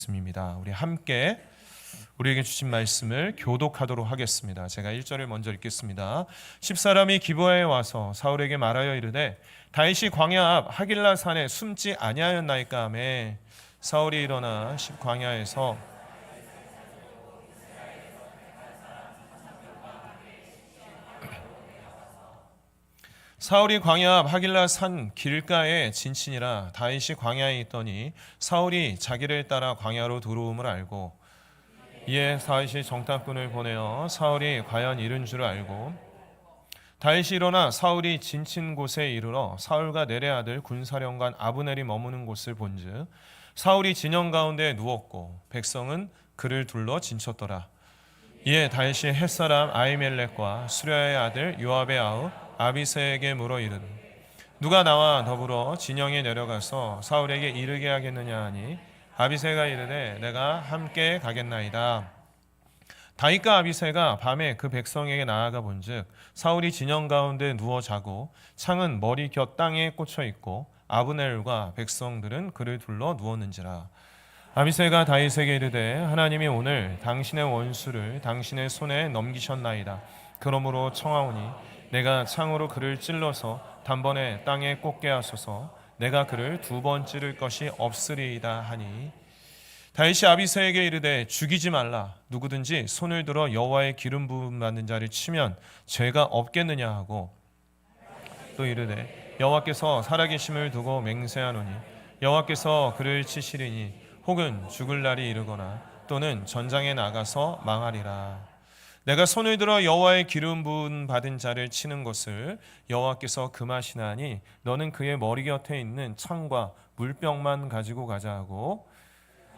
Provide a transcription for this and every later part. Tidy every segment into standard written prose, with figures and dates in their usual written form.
말씀입니다. 우리 함께 우리에게 주신 말씀을 교독하도록 하겠습니다. 제가 1절을 먼저 읽겠습니다. 10사람이 기브아에 와서 사울에게 말하여 이르되 다윗이 광야 앞 하길라 산에 숨지 아니하였나이까 하매 사울이 일어나 광야에서 사울이 광야 앞 하길라 산 길가에 진친이라 다윗이 광야에 있더니 사울이 자기를 따라 광야로 들어옴을 알고 이에 다윗이 정탐꾼을 보내어 사울이 과연 이른 줄 알고 다윗이 일어나 사울이 진친 곳에 이르러 사울과 내레 아들 군사령관 아브넬이 머무는 곳을 본즉 사울이 진영 가운데 누웠고 백성은 그를 둘러 진쳤더라. 이에 다윗이 햇사람 아히멜렉과 수랴의 아들 요압의 아우 아비새에게 물어 이르되 누가 나와 더불어 진영에 내려가서 사울에게 이르게 하겠느냐 하니 아비새가 이르되 내가 함께 가겠나이다. 다윗과 아비새가 밤에 그 백성에게 나아가 본즉 사울이 진영 가운데 누워 자고 창은 머리 곁 땅에 꽂혀 있고 아브넬과 백성들은 그를 둘러 누웠는지라. 아비새가 다윗에게 이르되 하나님이 오늘 당신의 원수를 당신의 손에 넘기셨나이다. 그러므로 청하오니 내가 창으로 그를 찔러서 단번에 땅에 꽂게 하소서. 내가 그를 두 번 찌를 것이 없으리이다 하니 다윗이 아비새에게 이르되 죽이지 말라. 누구든지 손을 들어 여호와의 기름 부음 받는 자를 치면 죄가 없겠느냐 하고 또 이르되 여호와께서 살아계심을 두고 맹세하노니 여호와께서 그를 치시리니 혹은 죽을 날이 이르거나 또는 전장에 나가서 망하리라. 내가 손을 들어 여호와의 기름 부음 받은 자를 치는 것을 여호와께서 금하시나니 너는 그의 머리 곁에 있는 창과 물병만 가지고 가자 하고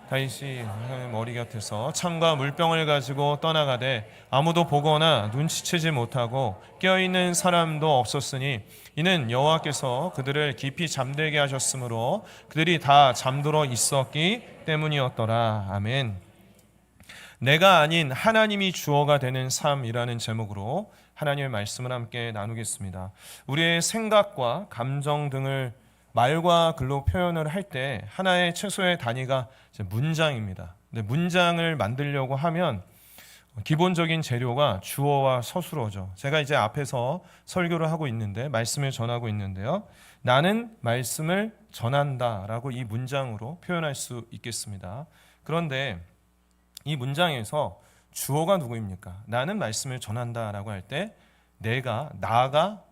다윗이 머리 곁에서 창과 물병을 가지고 떠나가되 아무도 보거나 눈치채지 못하고 깨어있는 사람도 없었으니 이는 여호와께서 그들을 깊이 잠들게 하셨으므로 그들이 다 잠들어 있었기 때문이었더라. 아멘. 내가 아닌 하나님이 주어가 되는 삶이라는 제목으로 하나님의 말씀을 함께 나누겠습니다. 우리의 생각과 감정 등을 말과 글로 표현을 할 때 하나의 최소의 단위가 문장입니다. 근데 문장을 만들려고 하면 기본적인 재료가 주어와 서술어죠. 제가 이제 앞에서 설교를 하고 있는데 말씀을 전하고 있는데요. 나는 말씀을 전한다라고 이 문장으로 표현할 수 있겠습니다. 그런데 이 문장에서 주어가 누구입니까? 나는 말씀을 전한다라고 할 때 나가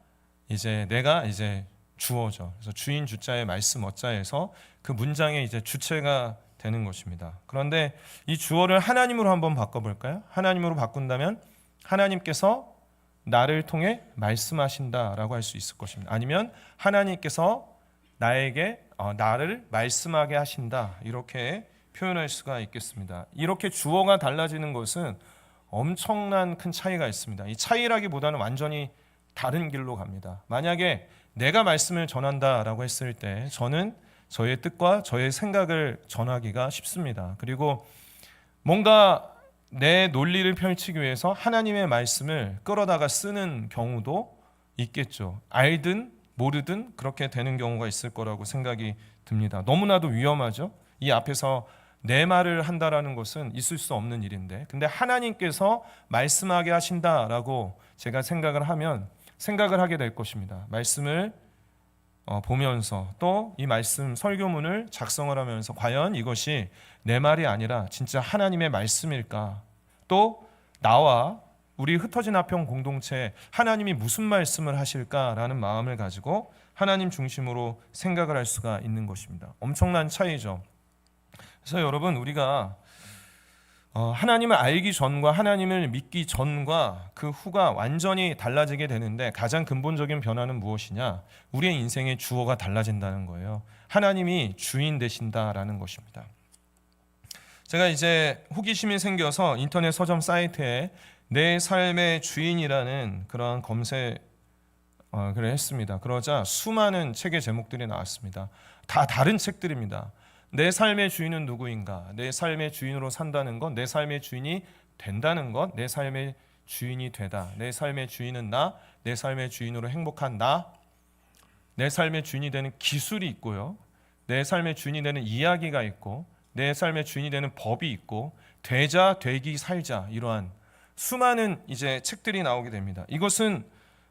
이제 주어죠. 그래서 주인 주자의 말씀 어자에서 그 문장의 이제 주체가 되는 것입니다. 그런데 이 주어를 하나님으로 한번 바꿔볼까요? 하나님으로 바꾼다면 하나님께서 나를 통해 말씀하신다라고 할 수 있을 것입니다. 아니면 하나님께서 나를 말씀하게 하신다 이렇게 표현할 수가 있겠습니다. 이렇게 주어가 달라지는 것은 엄청난 큰 차이가 있습니다. 이 차이라기보다는 완전히 다른 길로 갑니다. 만약에 내가 말씀을 전한다라고 했을 때 저는 저의 뜻과 저의 생각을 전하기가 쉽습니다. 그리고 뭔가 내 논리를 펼치기 위해서 하나님의 말씀을 끌어다가 쓰는 경우도 있겠죠. 알든 모르든 그렇게 되는 경우가 있을 거라고 생각이 듭니다. 너무나도 위험하죠. 이 앞에서 내 말을 한다라는 것은 있을 수 없는 일인데 근데 하나님께서 말씀하게 하신다라고 제가 생각을 하게 될 것입니다. 말씀을 보면서 또 이 말씀 설교문을 작성을 하면서 과연 이것이 내 말이 아니라 진짜 하나님의 말씀일까? 또 나와 우리 흩어진 화평 공동체에 하나님이 무슨 말씀을 하실까라는 마음을 가지고 하나님 중심으로 생각을 할 수가 있는 것입니다. 엄청난 차이죠. 그래서 여러분 우리가 하나님을 알기 전과 하나님을 믿기 전과 그 후가 완전히 달라지게 되는데 가장 근본적인 변화는 무엇이냐? 우리의 인생의 주어가 달라진다는 거예요. 하나님이 주인 되신다라는 것입니다. 제가 이제 호기심이 생겨서 인터넷 서점 사이트에 내 삶의 주인이라는 그런 검색을 했습니다. 그러자 수많은 책의 제목들이 나왔습니다. 다 다른 책들입니다. 내 삶의 주인은 누구인가? 내 삶의 주인으로 산다는 것, 내 삶의 주인이 된다는 것, 내 삶의 주인이 되다. 내 삶의 주인은 나, 내 삶의 주인으로 행복한 나, 내 삶의 주인이 되는 기술이 있고요. 내 삶의 주인이 되는 이야기가 있고 내 삶의 주인이 되는 법이 있고 되자 되기 살자 이러한 수많은 이제 책들이 나오게 됩니다. 이것은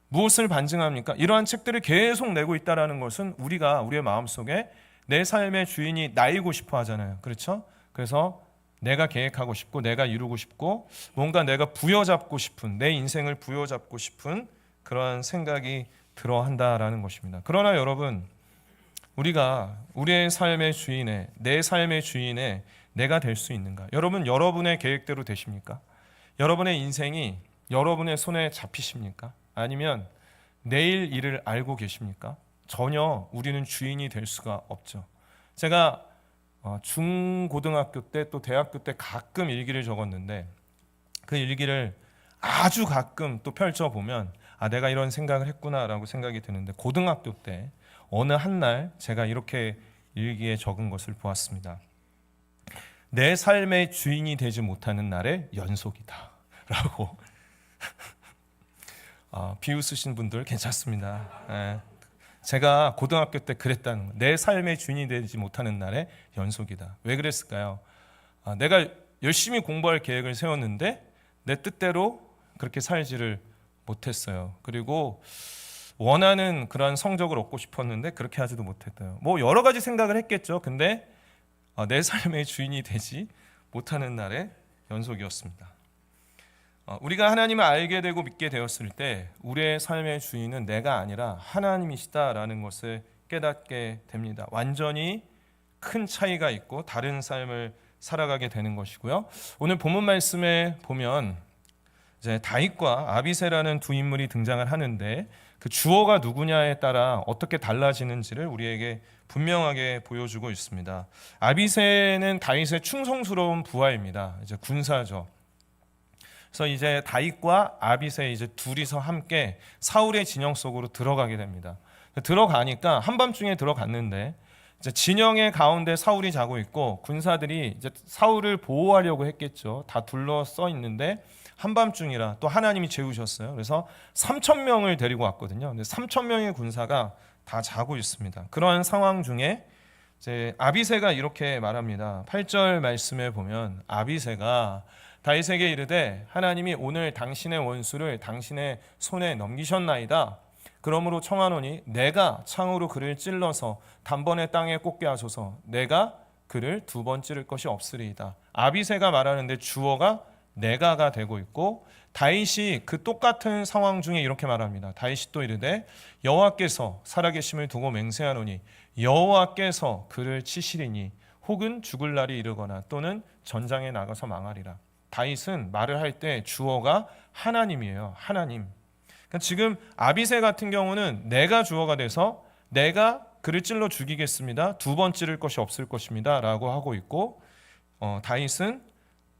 무엇을 반증합니까? 이러한 책들을 계속 내고 있다라는 것은 우리가 우리의 마음속에 내 삶의 주인이 나이고 싶어 하잖아요. 그렇죠? 그래서 내가 계획하고 싶고 내가 이루고 싶고 뭔가 내가 부여잡고 싶은 내 인생을 부여잡고 싶은 그러한 생각이 들어 한다라는 것입니다. 그러나 여러분, 우리가 우리의 삶의 주인의 내 삶의 주인의 내가 될 수 있는가? 여러분, 여러분의 계획대로 되십니까? 여러분의 인생이 여러분의 손에 잡히십니까? 아니면 내일 일을 알고 계십니까? 전혀 우리는 주인이 될 수가 없죠. 제가 중고등학교 때 또 대학교 때 가끔 일기를 적었는데 그 일기를 아주 가끔 또 펼쳐보면 내가 이런 생각을 했구나라고 생각이 드는데 고등학교 때 어느 한날 제가 이렇게 일기에 적은 것을 보았습니다. 내 삶의 주인이 되지 못하는 날의 연속이다 라고. 비웃으신 분들 괜찮습니다. 제가 고등학교 때 그랬다는 거예요. 내 삶의 주인이 되지 못하는 날의 연속이다. 왜 그랬을까요? 내가 열심히 공부할 계획을 세웠는데 내 뜻대로 그렇게 살지를 못했어요. 그리고 원하는 그러한 성적을 얻고 싶었는데 그렇게 하지도 못했어요. 뭐 여러 가지 생각을 했겠죠. 근데 내 삶의 주인이 되지 못하는 날의 연속이었습니다. 우리가 하나님을 알게 되고 믿게 되었을 때 우리의 삶의 주인은 내가 아니라 하나님이시다라는 것을 깨닫게 됩니다. 완전히 큰 차이가 있고 다른 삶을 살아가게 되는 것이고요. 오늘 본문 말씀에 보면 이제 다윗과 아비새라는 두 인물이 등장을 하는데 그 주어가 누구냐에 따라 어떻게 달라지는지를 우리에게 분명하게 보여주고 있습니다. 아비새는 다윗의 충성스러운 부하입니다. 이제 군사죠. 그래서 이제 다윗과 아비새 이제 둘이서 함께 사울의 진영 속으로 들어가게 됩니다. 들어가니까 한밤중에 들어갔는데 이제 진영의 가운데 사울이 자고 있고 군사들이 이제 사울을 보호하려고 했겠죠. 다 둘러서 있는데 한밤중이라 또 하나님이 재우셨어요. 그래서 3,000명을 데리고 왔거든요. 근데 3,000명의 군사가 다 자고 있습니다. 그러한 상황 중에 이제 아비새가 이렇게 말합니다. 8절 말씀에 보면 아비새가 다윗에게 이르되 하나님이 오늘 당신의 원수를 당신의 손에 넘기셨나이다. 그러므로 청하노니 내가 창으로 그를 찔러서 단번에 땅에 꽂게 하소서. 내가 그를 두 번 찌를 것이 없으리이다. 아비새가 말하는데 주어가 내가가 되고 있고 다윗이 그 똑같은 상황 중에 이렇게 말합니다. 다윗이 또 이르되 여호와께서 살아계심을 두고 맹세하노니 여호와께서 그를 치시리니 혹은 죽을 날이 이르거나 또는 전장에 나가서 망하리라. 다윗은 말을 할 때 주어가 하나님이에요. 하나님. 그러니까 지금 아비새 같은 경우는 내가 주어가 돼서 내가 그를 찔러 죽이겠습니다. 두 번 찌를 것이 없을 것입니다. 라고 하고 있고 다윗은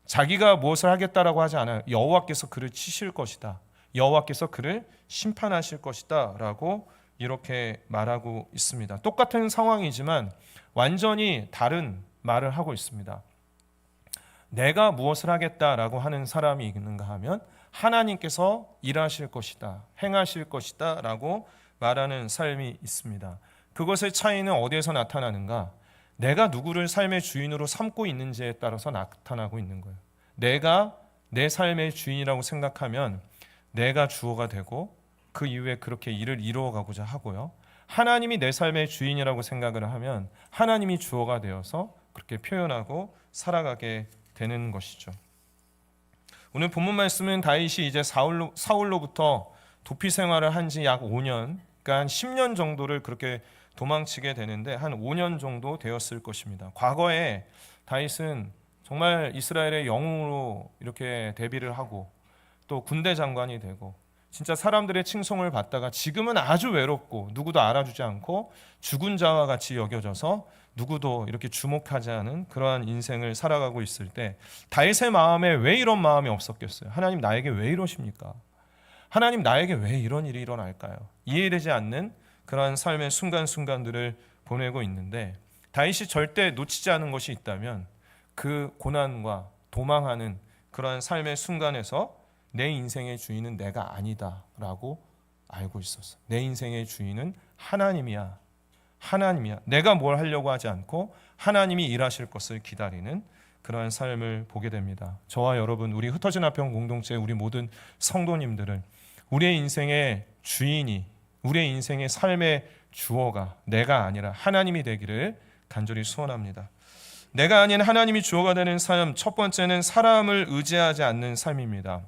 자기가 무엇을 하겠다라고 하지 않아요. 여호와께서 그를 치실 것이다. 여호와께서 그를 심판하실 것이다. 라고 이렇게 말하고 있습니다. 똑같은 상황이지만 완전히 다른 말을 하고 있습니다. 내가 무엇을 하겠다라고 하는 사람이 있는가 하면 하나님께서 일하실 것이다, 행하실 것이다 라고 말하는 삶이 있습니다. 그것의 차이는 어디에서 나타나는가? 내가 누구를 삶의 주인으로 삼고 있는지에 따라서 나타나고 있는 거예요. 내가 내 삶의 주인이라고 생각하면 내가 주어가 되고 그 이후에 그렇게 일을 이루어가고자 하고요. 하나님이 내 삶의 주인이라고 생각을 하면 하나님이 주어가 되어서 그렇게 표현하고 살아가게 되는 것이죠. 오늘 본문 말씀은 다윗이 이제 사울로부터 도피 생활을 한 지 약 5년, 그러니까 한 10년 정도를 그렇게 도망치게 되는데 한 5년 정도 되었을 것입니다. 과거에 다윗은 정말 이스라엘의 영웅으로 이렇게 데뷔를 하고 또 군대 장관이 되고 진짜 사람들의 칭송을 받다가 지금은 아주 외롭고 누구도 알아주지 않고 죽은 자와 같이 여겨져서 누구도 이렇게 주목하지 않은 그러한 인생을 살아가고 있을 때 다윗의 마음에 왜 이런 마음이 없었겠어요? 하나님 나에게 왜 이러십니까? 하나님 나에게 왜 이런 일이 일어날까요? 이해되지 않는 그러한 삶의 순간순간들을 보내고 있는데 다윗이 절대 놓치지 않은 것이 있다면 그 고난과 도망하는 그러한 삶의 순간에서 내 인생의 주인은 내가 아니다 라고 알고 있었어. 내 인생의 주인은 하나님이야. 하나님이야. 내가 뭘 하려고 하지 않고 하나님이 일하실 것을 기다리는 그러한 삶을 보게 됩니다. 저와 여러분, 우리 흩어진 화평 공동체 우리 모든 성도님들은 우리의 인생의 주인이, 우리의 인생의 삶의 주어가 내가 아니라 하나님이 되기를 간절히 소원합니다. 내가 아닌 하나님이 주어가 되는 삶, 첫 번째는 사람을 의지하지 않는 삶입니다.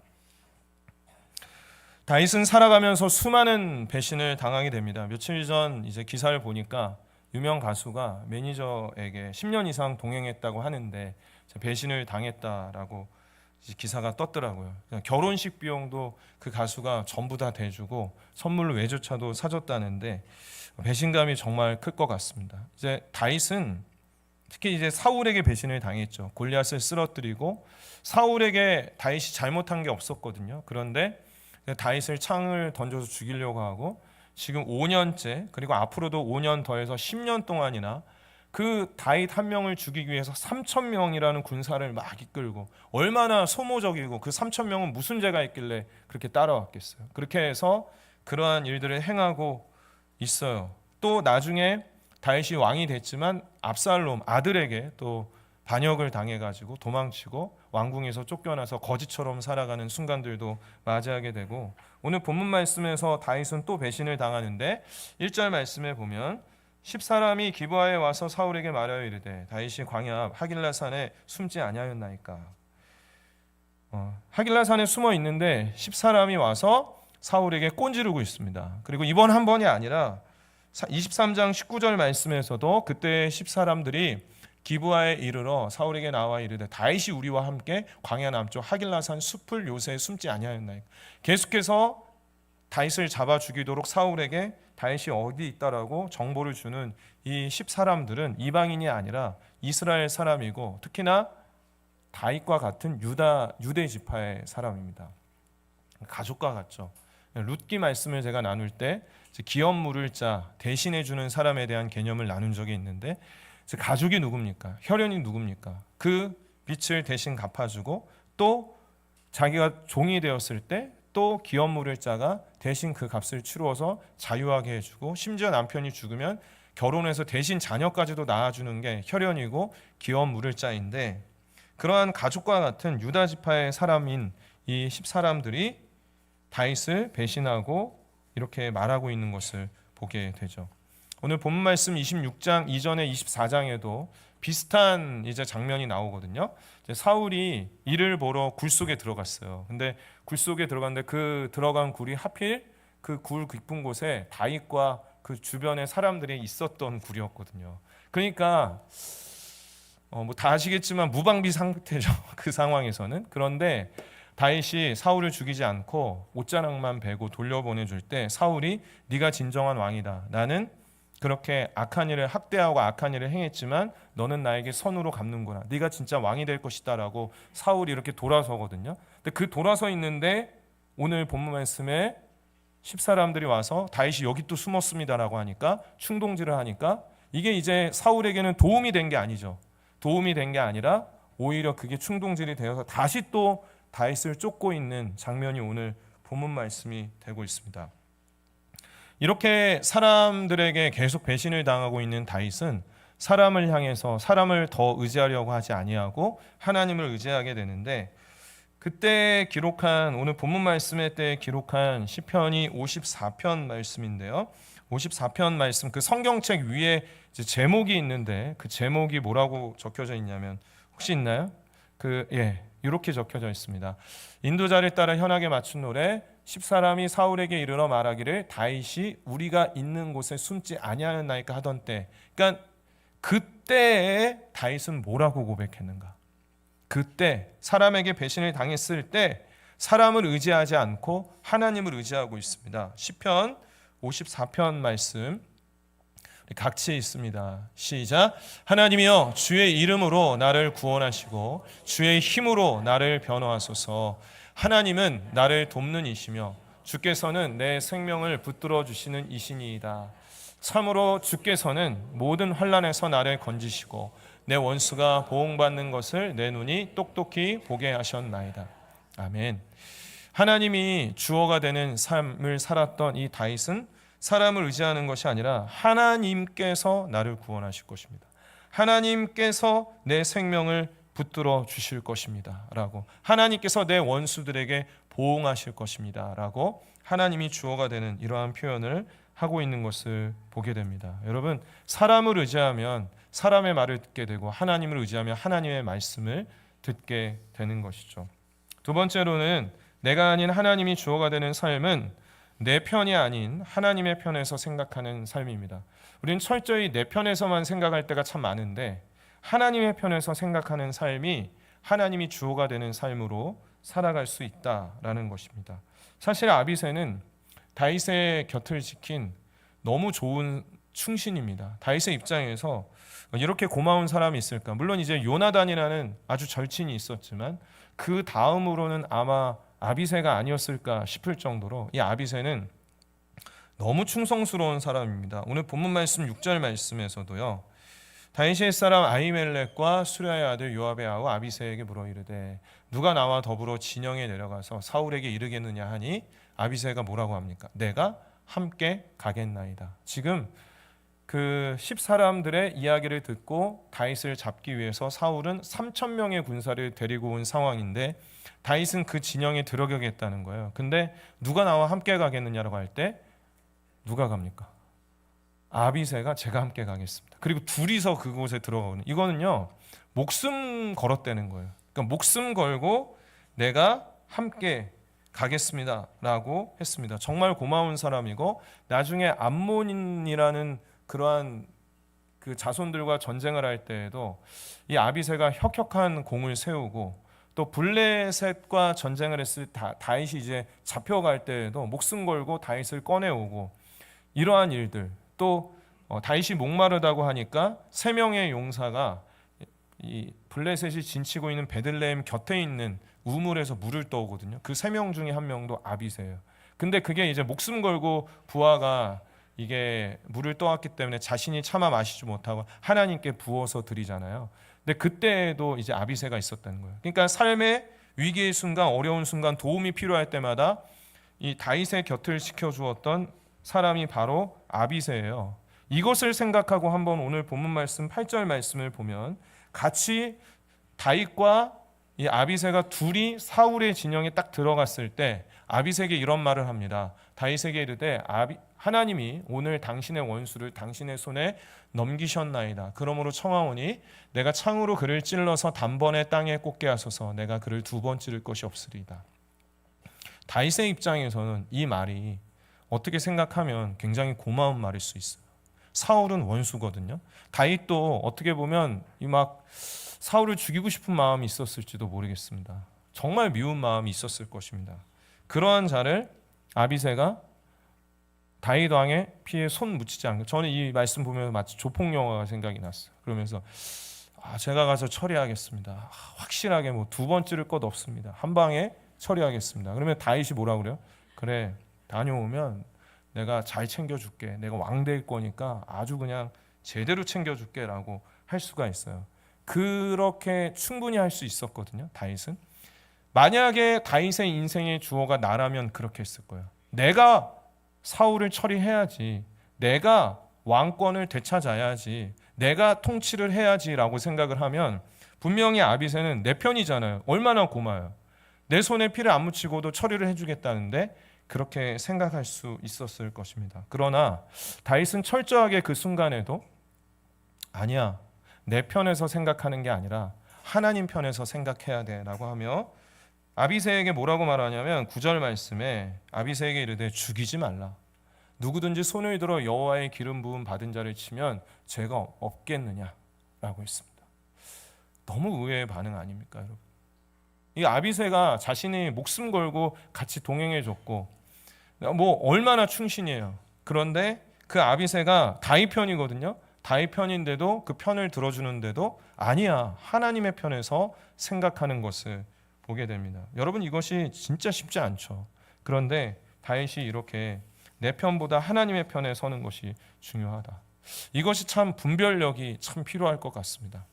다윗은 살아가면서 수많은 배신을 당하게 됩니다. 며칠 전 이제 기사를 보니까 유명 가수가 매니저에게 10년 이상 동행했다고 하는데 배신을 당했다라고 기사가 떴더라고요. 결혼식 비용도 그 가수가 전부 다 대주고 선물로 외제차도 사줬다는데 배신감이 정말 클 것 같습니다. 이제 다윗은 특히 이제 사울에게 배신을 당했죠. 골리앗을 쓰러뜨리고 사울에게 다윗이 잘못한 게 없었거든요. 그런데 다윗을 창을 던져서 죽이려고 하고 지금 5년째 그리고 앞으로도 5년 더해서 10년 동안이나 그 다윗 한 명을 죽이기 위해서 3,000명이라는 군사를 막 이끌고 얼마나 소모적이고 그 3,000명은 무슨 죄가 있길래 그렇게 따라왔겠어요. 그렇게 해서 그러한 일들을 행하고 있어요. 또 나중에 다윗이 왕이 됐지만 압살롬 아들에게 또 반역을 당해가지고 도망치고 왕궁에서 쫓겨나서 거지처럼 살아가는 순간들도 맞이하게 되고 오늘 본문 말씀에서 다윗은 또 배신을 당하는데 1절 말씀에 보면 10사람이 기브아에 와서 사울에게 말하여 이르되 다윗이 광야 앞 하길라 산에 숨지 아니하였나이까. 하길라 산에 숨어 있는데 10사람이 와서 사울에게 꼰지르고 있습니다. 그리고 이번 한 번이 아니라 23장 19절 말씀에서도 그때 10사람들이 기브아에 이르러 사울에게 나와 이르되 다윗이 우리와 함께 광야 남쪽 하길라산 숲을 요새에 숨지 아니하였나이까. 계속해서 다윗을 잡아 죽이도록 사울에게 다윗이 어디 있다라고 정보를 주는 이 10사람들은 이방인이 아니라 이스라엘 사람이고 특히나 다윗과 같은 유대 지파의 사람입니다. 가족과 같죠. 룻기 말씀을 제가 나눌 때 기업 물을 자 대신해 주는 사람에 대한 개념을 나눈 적이 있는데 가족이 누굽니까? 혈연이 누굽니까? 그 빚을 대신 갚아주고 또 자기가 종이 되었을 때 또 기업 물을 자가 대신 그 값을 치루어서 자유하게 해주고 심지어 남편이 죽으면 결혼해서 대신 자녀까지도 낳아주는 게 혈연이고 기업 물을 자인데 그러한 가족과 같은 유다 지파의 사람인 이 10사람들이 다윗을 배신하고 이렇게 말하고 있는 것을 보게 되죠. 오늘 본문 말씀 26장 이전에 24장에도 비슷한 이제 장면이 나오거든요. 이제 사울이 이를 보러 굴 속에 들어갔어요. 근데 굴 속에 들어갔는데 그 들어간 굴이 하필 그 굴 깊은 곳에 다윗과 그 주변의 사람들이 있었던 굴이었거든요. 그러니까 뭐 다 아시겠지만 무방비 상태죠. 그 상황에서는. 그런데 다윗이 사울을 죽이지 않고 옷자락만 베고 돌려보내줄 때 사울이 네가 진정한 왕이다. 나는 그렇게 악한 일을 학대하고 악한 일을 행했지만 너는 나에게 선으로 갚는구나. 네가 진짜 왕이 될 것이다 라고 사울이 이렇게 돌아서거든요. 근데 그 돌아서 있는데 오늘 본문 말씀에 10사람들이 와서 다윗이 여기 또 숨었습니다 라고 하니까 충동질을 하니까 이게 이제 사울에게는 도움이 된 게 아니죠. 도움이 된 게 아니라 오히려 그게 충동질이 되어서 다시 또 다윗을 쫓고 있는 장면이 오늘 본문 말씀이 되고 있습니다. 이렇게 사람들에게 계속 배신을 당하고 있는 다윗은 사람을 향해서 사람을 더 의지하려고 하지 아니하고 하나님을 의지하게 되는데 그때 기록한 오늘 본문 말씀에 때 기록한 시편이 54편 말씀인데요. 54편 말씀 그 성경책 위에 이제 제목이 있는데 그 제목이 뭐라고 적혀져 있냐면 혹시 있나요? 이렇게 적혀져 있습니다. 인도자를 따라 현악에 맞춘 노래 10사람이 사울에게 이르러 말하기를 다윗이 우리가 있는 곳에 숨지 아니하였나이까 하던 때 그러니까 그때에 다윗은 뭐라고 고백했는가? 그때 사람에게 배신을 당했을 때 사람을 의지하지 않고 하나님을 의지하고 있습니다. 시편 54편 말씀 같이 있습니다. 시작. 하나님이여 주의 이름으로 나를 구원하시고 주의 힘으로 나를 변호하소서. 하나님은 나를 돕는 이시며 주께서는 내 생명을 붙들어 주시는 이시니이다. 참으로 주께서는 모든 환난에서 나를 건지시고 내 원수가 보응받는 것을 내 눈이 똑똑히 보게 하셨나이다. 아멘. 하나님이 주어가 되는 삶을 살았던 이 다윗은 사람을 의지하는 것이 아니라 하나님께서 나를 구원하실 것입니다. 하나님께서 내 생명을 붙들어 주실 것입니다. 라고 하나님께서 내 원수들에게 보응하실 것입니다. 라고 하나님이 주어가 되는 이러한 표현을 하고 있는 것을 보게 됩니다. 여러분, 사람을 의지하면 사람의 말을 듣게 되고 하나님을 의지하면 하나님의 말씀을 듣게 되는 것이죠. 두 번째로는 내가 아닌 하나님이 주어가 되는 삶은 내 편이 아닌 하나님의 편에서 생각하는 삶입니다. 우리는 철저히 내 편에서만 생각할 때가 참 많은데 하나님의 편에서 생각하는 삶이 하나님이 주어가 되는 삶으로 살아갈 수 있다라는 것입니다. 사실 아비새는 다윗의 곁을 지킨 너무 좋은 충신입니다. 다윗의 입장에서 이렇게 고마운 사람이 있을까? 물론 이제 요나단이라는 아주 절친이 있었지만 그 다음으로는 아마 아비새가 아니었을까 싶을 정도로 이 아비새는 너무 충성스러운 사람입니다. 오늘 본문 말씀 6절 말씀에서도요. 다윗의 사람 아히멜렉과 수랴의 아들 요압의 아우 아비새에게 물어 이르되 누가 나와 더불어 진영에 내려가서 사울에게 이르겠느냐 하니 아비새가 뭐라고 합니까? 내가 함께 가겠나이다. 지금 그 10사람들의 이야기를 듣고 다윗을 잡기 위해서 사울은 3,000명의 군사를 데리고 온 상황인데 다윗은 그 진영에 들어가겠다는 거예요. 근데 누가 나와 함께 가겠느냐라고 할 때 누가 갑니까? 아비새가 제가 함께 가겠습니다. 그리고 둘이서 그곳에 들어가는 이거는요 목숨 걸었다는 거예요. 그러니까 목숨 걸고 내가 함께 가겠습니다라고 했습니다. 정말 고마운 사람이고 나중에 암몬이라는 그러한 그 자손들과 전쟁을 할 때에도 이 아비새가 혁혁한 공을 세우고 또 블레셋과 전쟁을 했을 때 다윗이 이제 잡혀갈 때에도 목숨 걸고 다윗을 꺼내오고 이러한 일들 또 다윗이 목마르다고 하니까 3명의 용사가 이 블레셋이 진치고 있는 베들레헴 곁에 있는 우물에서 물을 떠오거든요. 그 3명 중에 한 명도 아비새예요. 근데 그게 이제 목숨 걸고 부하가 이게 물을 떠왔기 때문에 자신이 차마 마시지 못하고 하나님께 부어서 드리잖아요. 근데 그때도 이제 아비새가 있었다는 거예요. 그러니까 삶의 위기의 순간, 어려운 순간, 도움이 필요할 때마다 이 다윗의 곁을 지켜주었던 사람이 바로 아비새예요. 이것을 생각하고 한번 오늘 본문 말씀 8절 말씀을 보면 같이 다윗과 이 아비새가 둘이 사울의 진영에 딱 들어갔을 때 아비새에게 이런 말을 합니다. 다윗에게 이르되 하나님이 오늘 당신의 원수를 당신의 손에 넘기셨나이다. 그러므로 청하오니 내가 창으로 그를 찔러서 단번에 땅에 꽂게 하소서. 내가 그를 2번 찌를 것이 없으리이다. 다윗의 입장에서는 이 말이 어떻게 생각하면 굉장히 고마운 말일 수 있어요. 사울은 원수거든요. 다윗도 어떻게 보면 이 막 사울을 죽이고 싶은 마음이 있었을지도 모르겠습니다. 정말 미운 마음이 있었을 것입니다. 그러한 자를 아비새가 다윗 왕의 피에 손 묻히지 않고, 저는 이 말씀 보면서 마치 조폭 영화가 생각이 났어요. 그러면서 제가 가서 처리하겠습니다. 확실하게 뭐 2번 찌를 것 없습니다. 한 방에 처리하겠습니다. 그러면 다윗이 뭐라 그래요? 그래, 다녀오면 내가 잘 챙겨줄게. 내가 왕 될 거니까 아주 그냥 제대로 챙겨줄게라고 할 수가 있어요. 그렇게 충분히 할 수 있었거든요. 다윗은. 만약에 다윗의 인생의 주어가 나라면 그렇게 했을 거예요. 내가 사울을 처리해야지, 내가 왕권을 되찾아야지, 내가 통치를 해야지라고 생각을 하면 분명히 아비새는 내 편이잖아요. 얼마나 고마워요. 내 손에 피를 안 묻히고도 처리를 해주겠다는데 그렇게 생각할 수 있었을 것입니다. 그러나 다윗은 철저하게 그 순간에도 아니야, 내 편에서 생각하는 게 아니라 하나님 편에서 생각해야 돼라고 하며 아비새에게 뭐라고 말하냐면 9절 말씀에 아비새에게 이르되 죽이지 말라. 누구든지 손을 들어 여호와의 기름 부음 받은 자를 치면 죄가 없겠느냐라고 했습니다. 너무 의외의 반응 아닙니까, 여러분? 이 아비새가 자신이 목숨 걸고 같이 동행해 줬고 뭐 얼마나 충신이에요. 그런데 그 아비새가 다윗 편이거든요. 다윗 편인데도 그 편을 들어주는데도 아니야, 하나님의 편에서 생각하는 것을 보게 됩니다. 여러분, 이것이 진짜 쉽지 않죠. 그런데 다윗이 이렇게 내 편보다 하나님의 편에 서는 것이 중요하다. 이것이 참 분별력이 참 필요할 것 같습니다.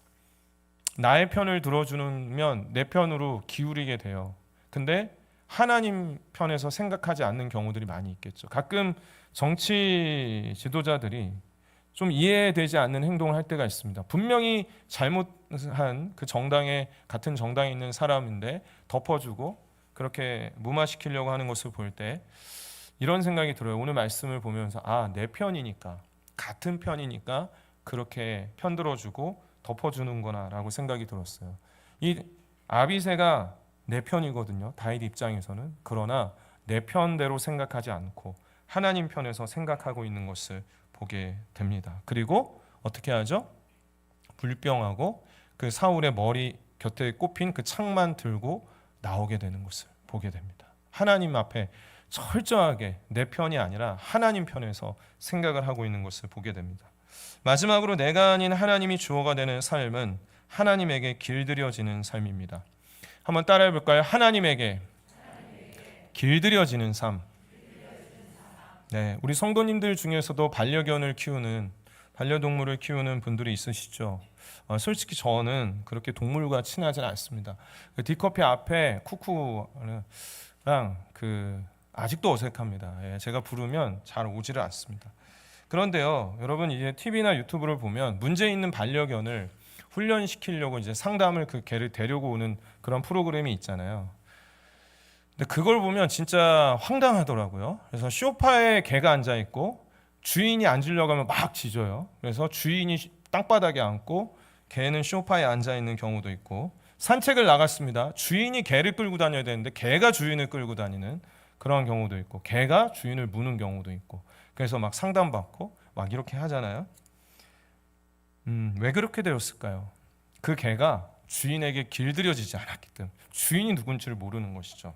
나의 편을 들어주면 내 편으로 기울이게 돼요. 근데 하나님 편에서 생각하지 않는 경우들이 많이 있겠죠. 가끔 정치 지도자들이 좀 이해되지 않는 행동을 할 때가 있습니다. 분명히 잘못한 그 정당에 같은 정당에 있는 사람인데 덮어주고 그렇게 무마시키려고 하는 것을 볼 때 이런 생각이 들어요. 오늘 말씀을 보면서 내 편이니까 같은 편이니까 그렇게 편들어주고 덮어주는구나라고 생각이 들었어요. 이 아비새가 내 편이거든요. 다윗 입장에서는. 그러나 내 편대로 생각하지 않고 하나님 편에서 생각하고 있는 것을 보게 됩니다. 그리고 어떻게 하죠? 불병하고 그 사울의 머리 곁에 꼽힌 그 창만 들고 나오게 되는 것을 보게 됩니다. 하나님 앞에 철저하게 내 편이 아니라 하나님 편에서 생각을 하고 있는 것을 보게 됩니다. 마지막으로 내가 아닌 하나님이 주어가 되는 삶은 하나님에게 길들여지는 삶입니다. 한번 따라해 볼까요? 하나님에게 길들여지는 삶. 네, 우리 성도님들 중에서도 반려동물을 키우는 분들이 있으시죠. 솔직히 저는 그렇게 동물과 친하지는 않습니다. 그 디커피 앞에 쿠쿠랑 아직도 어색합니다. 제가 부르면 잘 오지를 않습니다. 그런데요, 여러분 이제 TV나 유튜브를 보면 문제 있는 반려견을 훈련시키려고 이제 상담을 그 개를 데리고 오는 그런 프로그램이 있잖아요. 근데 그걸 보면 진짜 황당하더라고요. 그래서 소파에 개가 앉아 있고 주인이 앉으려고 하면 막 짖어요. 그래서 주인이 땅바닥에 앉고 개는 소파에 앉아 있는 경우도 있고, 산책을 나갔습니다. 주인이 개를 끌고 다녀야 되는데 개가 주인을 끌고 다니는 그런 경우도 있고, 개가 주인을 무는 경우도 있고, 그래서 막 상담받고 막 이렇게 하잖아요. 왜 그렇게 되었을까요? 그 개가 주인에게 길들여지지 않았기 때문에, 주인이 누군지를 모르는 것이죠.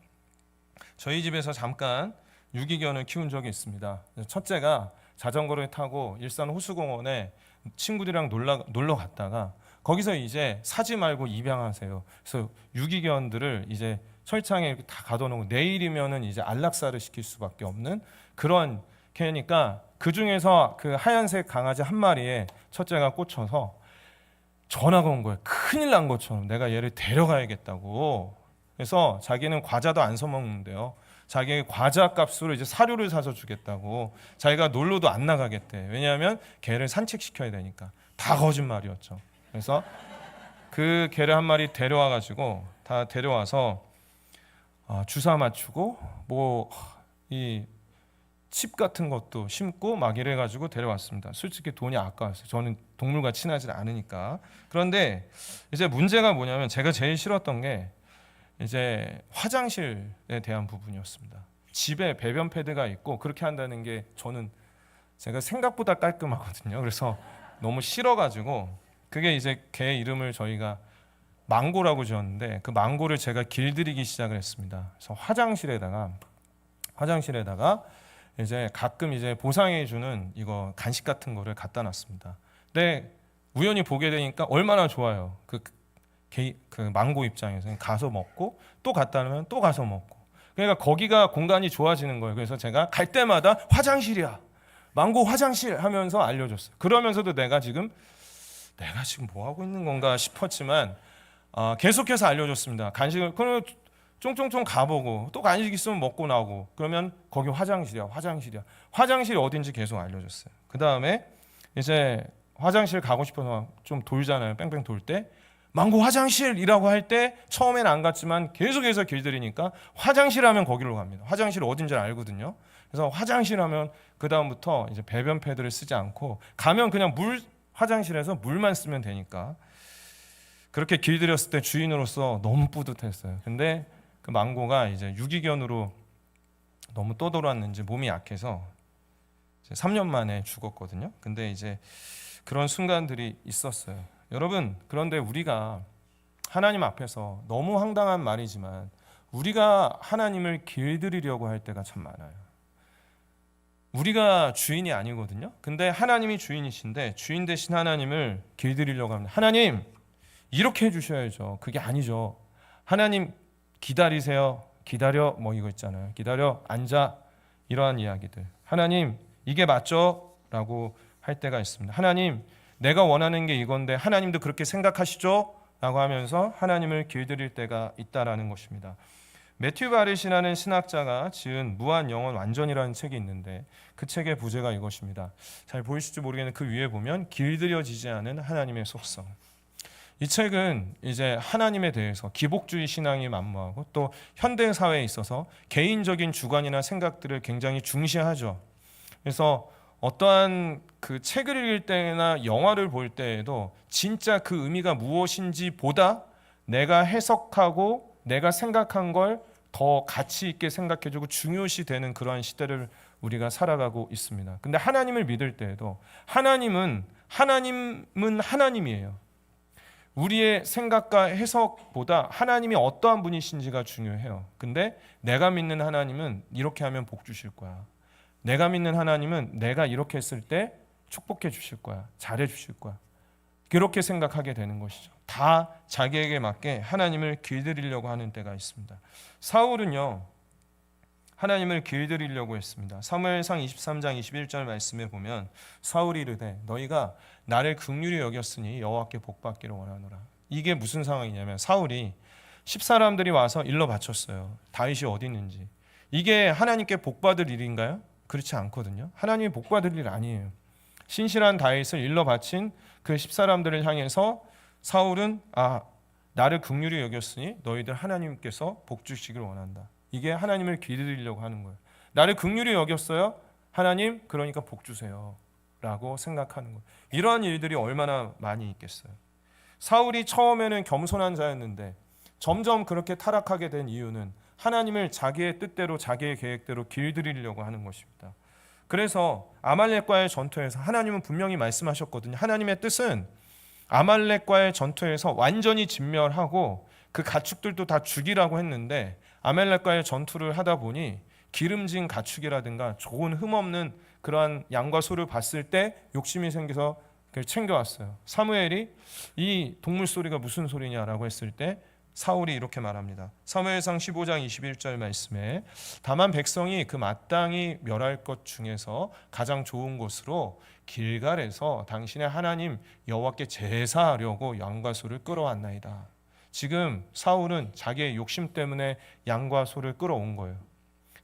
저희 집에서 잠깐 유기견을 키운 적이 있습니다. 첫째가 자전거를 타고 일산 호수공원에 친구들이랑 놀러 갔다가 거기서 이제 사지 말고 입양하세요. 그래서 유기견들을 이제 철창에 이렇게 다 가둬놓고 내일이면은 이제 안락사를 시킬 수밖에 없는 그런 개니까, 그 중에서 그 하얀색 강아지 한 마리에 첫째가 꽂혀서 전화가 온 거예요. 큰일 난 것처럼 내가 얘를 데려가야겠다고. 그래서 자기는 과자도 안 사먹는데요, 자기 과자 값으로 이제 사료를 사서 주겠다고, 자기가 놀러도 안 나가겠대. 왜냐하면 개를 산책시켜야 되니까. 다 거짓말이었죠. 그래서 그 개를 한 마리 데려와가지고 다 데려와서 주사 맞추고 뭐 이 칩 같은 것도 심고 막 이래가지고 데려왔습니다. 솔직히 돈이 아까웠어요. 저는 동물과 친하지 않으니까. 그런데 이제 문제가 뭐냐면, 제가 제일 싫었던 게 이제 화장실에 대한 부분이었습니다. 집에 배변 패드가 있고 그렇게 한다는 게 제가 생각보다 깔끔하거든요. 그래서 너무 싫어가지고, 그게 이제 개 이름을 저희가 망고라고 지었는데, 그 망고를 제가 길들이기 시작을 했습니다. 그래서 화장실에다가 이제 가끔 이제 보상해 주는 이거 간식 같은 거를 갖다 놨습니다. 근데 우연히 보게 되니까 얼마나 좋아요. 그 망고 입장에서 가서 먹고 또 갖다 놓으면 또 가서 먹고, 그러니까 거기가 공간이 좋아지는 거예요. 그래서 제가 갈 때마다 화장실이야, 망고 화장실 하면서 알려줬어요. 그러면서도 내가 지금 뭐 하고 있는 건가 싶었지만 계속해서 알려줬습니다. 간식을 그럼 쫑쫑쫑 가보고 또 간식 있으면 먹고 나오고, 그러면 거기 화장실이야. 화장실이 어딘지 계속 알려줬어요. 그 다음에 이제 화장실 가고 싶어서 좀 돌잖아요. 뺑뺑 돌 때 망고 화장실이라고 할 때 처음에는 안 갔지만 계속해서 길들이니까 화장실 하면 거기로 갑니다. 화장실 어딘지 알거든요. 그래서 화장실 하면 그 다음부터 이제 배변 패드를 쓰지 않고 가면 그냥 화장실에서 물만 쓰면 되니까, 그렇게 길들였을 때 주인으로서 너무 뿌듯했어요. 근데 그 망고가 이제 유기견으로 너무 떠돌았는지 몸이 약해서 3년 만에 죽었거든요. 근데 이제 그런 순간들이 있었어요. 여러분, 그런데 우리가 하나님 앞에서, 너무 황당한 말이지만 우리가 하나님을 길들이려고 할 때가 참 많아요. 우리가 주인이 아니거든요. 근데 하나님이 주인이신데 주인 대신 하나님을 길들이려고 합니다. 하나님 이렇게 해주셔야죠. 그게 아니죠. 하나님 기다리세요. 기다려, 뭐 이거 있잖아요. 기다려, 앉아, 이러한 이야기들. 하나님 이게 맞죠? 라고 할 때가 있습니다. 하나님 내가 원하는 게 이건데 하나님도 그렇게 생각하시죠? 라고 하면서 하나님을 길들일 때가 있다라는 것입니다. 매튜 바렛이라는 신학자가 지은 무한 영원 완전이라는 책이 있는데 그 책의 부제가 이것입니다. 잘 보이실지 모르겠는데 그 위에 보면 길들여지지 않은 하나님의 속성. 이 책은 이제 하나님에 대해서 기복주의 신앙이 만무하고 또 현대 사회에 있어서 개인적인 주관이나 생각들을 굉장히 중시하죠. 그래서 어떠한 그 책을 읽을 때나 영화를 볼 때에도 진짜 그 의미가 무엇인지 보다 내가 해석하고 내가 생각한 걸 더 가치 있게 생각해주고 중요시 되는 그러한 시대를 우리가 살아가고 있습니다. 근데 하나님을 믿을 때에도 하나님은 하나님이에요. 우리의 생각과 해석보다 하나님이 어떠한 분이신지가 중요해요. 근데 내가 믿는 하나님은 이렇게 하면 복 주실 거야. 내가 믿는 하나님은 내가 이렇게 했을 때 축복해 주실 거야. 잘해 주실 거야. 그렇게 생각하게 되는 것이죠. 다 자기에게 맞게 하나님을 길들이려고 하는 때가 있습니다. 사울은요, 하나님을 길들이려고 했습니다. 사무엘상 23장 21절 말씀에 보면 사울이 이르되 너희가 나를 긍휼히 여겼으니 여호와께 복받기를 원하노라. 이게 무슨 상황이냐면 사울이 10사람들이 와서 일러 바쳤어요. 다윗이 어디 있는지. 이게 하나님께 복받을 일인가요? 그렇지 않거든요. 하나님이 복받을 일 아니에요. 신실한 다윗을 일러 바친 그 10사람들을 향해서 사울은 나를 긍휼히 여겼으니 너희들 하나님께서 복 주시길 원한다. 이게 하나님을 길들이려고 하는 거예요. 나를 긍휼히 여겼어요? 하나님 그러니까 복 주세요 라고 생각하는 거예요. 이러한 일들이 얼마나 많이 있겠어요. 사울이 처음에는 겸손한 자였는데 점점 그렇게 타락하게 된 이유는 하나님을 자기의 뜻대로 자기의 계획대로 길들이려고 하는 것입니다. 그래서 아말렉과의 전투에서 하나님은 분명히 말씀하셨거든요. 하나님의 뜻은 아말렉과의 전투에서 완전히 진멸하고 그 가축들도 다 죽이라고 했는데 아말렉과의 전투를 하다 보니 기름진 가축이라든가 좋은 흠없는 그러한 양과 소를 봤을 때 욕심이 생겨서 그걸 챙겨왔어요. 사무엘이 이 동물 소리가 무슨 소리냐라고 했을 때 사울이 이렇게 말합니다. 사무엘상 15장 21절 말씀에 다만 백성이 그 마땅히 멸할 것 중에서 가장 좋은 곳으로 길갈에서 당신의 하나님 여호와께 제사하려고 양과 소를 끌어왔나이다. 지금 사울은 자기의 욕심 때문에 양과 소를 끌어온 거예요.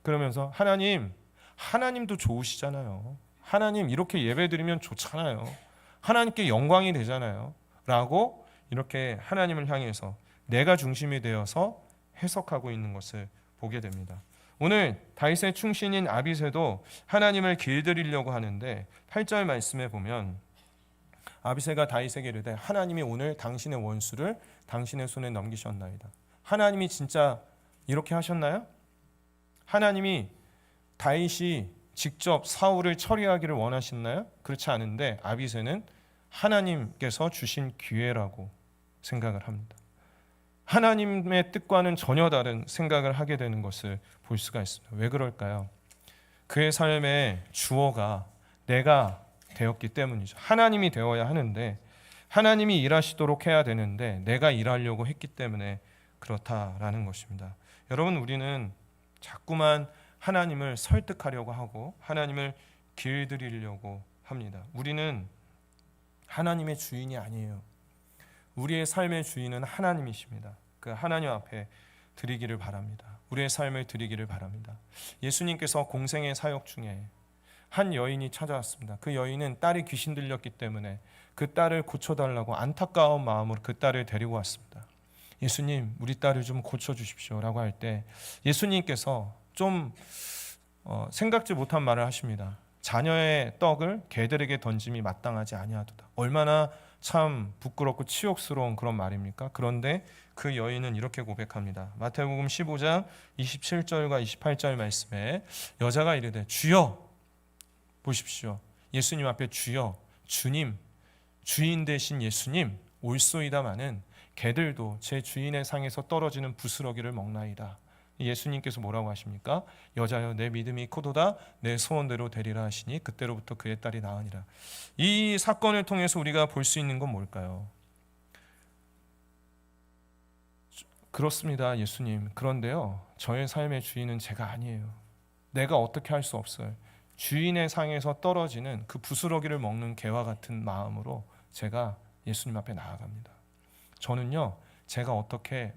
그러면서 하나님도 좋으시잖아요. 하나님 이렇게 예배드리면 좋잖아요. 하나님께 영광이 되잖아요. 라고 이렇게 하나님을 향해서 내가 중심이 되어서 해석하고 있는 것을 보게 됩니다. 오늘 다윗의 충신인 아비새도 하나님을 길들이려고 하는데 8절 말씀에 보면 아비새가 다윗에게 이르되 하나님이 오늘 당신의 원수를 당신의 손에 넘기셨나이다. 하나님이 진짜 이렇게 하셨나요? 하나님이 다윗이 직접 사울을 처리하기를 원하셨나요? 그렇지 않은데 아비새는 하나님께서 주신 기회라고 생각을 합니다. 하나님의 뜻과는 전혀 다른 생각을 하게 되는 것을 볼 수가 있습니다. 왜 그럴까요? 그의 삶의 주어가 내가 되었기 때문이죠. 하나님이 되어야 하는데 하나님이 일하시도록 해야 되는데 내가 일하려고 했기 때문에 그렇다라는 것입니다. 여러분, 우리는 자꾸만 하나님을 설득하려고 하고 하나님을 길들이려고 합니다. 우리는 하나님의 주인이 아니에요. 우리의 삶의 주인은 하나님이십니다. 그 하나님 앞에 드리기를 바랍니다. 우리의 삶을 드리기를 바랍니다. 예수님께서 공생의 사역 중에 한 여인이 찾아왔습니다. 그 여인은 딸이 귀신 들렸기 때문에 그 딸을 고쳐달라고 안타까운 마음으로 그 딸을 데리고 왔습니다. 예수님, 우리 딸을 좀 고쳐주십시오 라고 할 때 예수님께서 좀 생각지 못한 말을 하십니다. 자녀의 떡을 개들에게 던짐이 마땅하지 아니하도다. 얼마나 참 부끄럽고 치욕스러운 그런 말입니까? 그런데 그 여인은 이렇게 고백합니다. 마태복음 15장 27절과 28절 말씀에 여자가 이르되 주여, 보십시오. 예수님 앞에 주여, 주님, 주인 되신 예수님 올소이다마는 개들도 제 주인의 상에서 떨어지는 부스러기를 먹나이다. 예수님께서 뭐라고 하십니까? 여자여, 내 믿음이 크도다, 내 소원대로 되리라 하시니 그때로부터 그의 딸이 나으니라. 이 사건을 통해서 우리가 볼 수 있는 건 뭘까요? 그렇습니다, 예수님. 그런데요, 저의 삶의 주인은 제가 아니에요. 내가 어떻게 할 수 없어요. 주인의 상에서 떨어지는 그 부스러기를 먹는 개와 같은 마음으로 제가 예수님 앞에 나아갑니다. 저는요, 제가 어떻게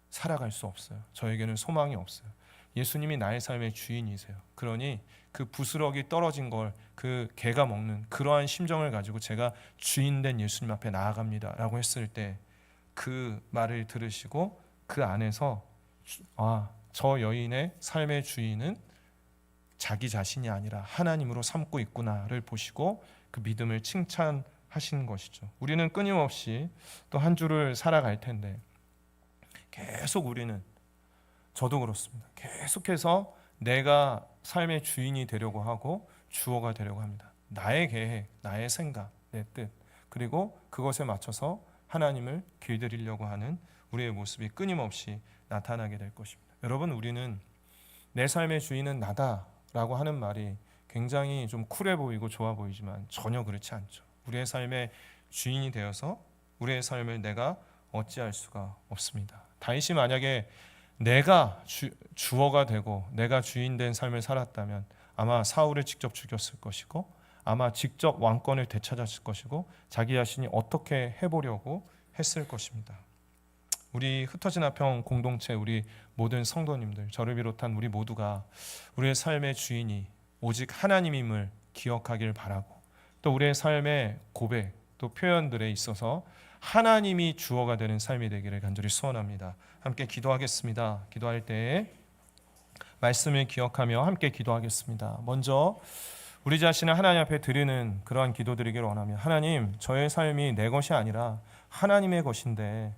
살아갈 수 없어요. 저에게는 소망이 없어요. 예수님이 나의 삶의 주인이세요. 그러니 그 부스러기 떨어진 걸 그 개가 먹는 그러한 심정을 가지고 제가 주인된 예수님 앞에 나아갑니다 라고 했을 때 그 말을 들으시고 그 안에서 저 여인의 삶의 주인은 자기 자신이 아니라 하나님으로 삼고 있구나를 보시고 그 믿음을 칭찬하신 것이죠. 우리는 끊임없이 또 한 주를 살아갈 텐데 계속 우리는, 저도 그렇습니다, 계속해서 내가 삶의 주인이 되려고 하고 주어가 되려고 합니다. 나의 계획, 나의 생각, 내 뜻, 그리고 그것에 맞춰서 하나님을 길들이려고 하는 우리의 모습이 끊임없이 나타나게 될 것입니다. 여러분, 우리는 내 삶의 주인은 나다라고 하는 말이 굉장히 좀 쿨해 보이고 좋아 보이지만 전혀 그렇지 않죠. 우리의 삶의 주인이 되어서 우리의 삶을 내가 어찌할 수가 없습니다. 다윗이 만약에 내가 주어가 되고 내가 주인 된 삶을 살았다면 아마 사울을 직접 죽였을 것이고 아마 직접 왕권을 되찾았을 것이고 자기 자신이 어떻게 해보려고 했을 것입니다. 우리 흩어진 화평 공동체, 우리 모든 성도님들, 저를 비롯한 우리 모두가 우리의 삶의 주인이 오직 하나님임을 기억하길 바라고, 또 우리의 삶의 고백, 또 표현들에 있어서 하나님이 주어가 되는 삶이 되기를 간절히 소원합니다. 함께 기도하겠습니다. 기도할 때에 말씀을 기억하며 함께 기도하겠습니다. 먼저 우리 자신을 하나님 앞에 드리는 그러한 기도 드리기를 원하며, 하나님, 저의 삶이 내 것이 아니라 하나님의 것인데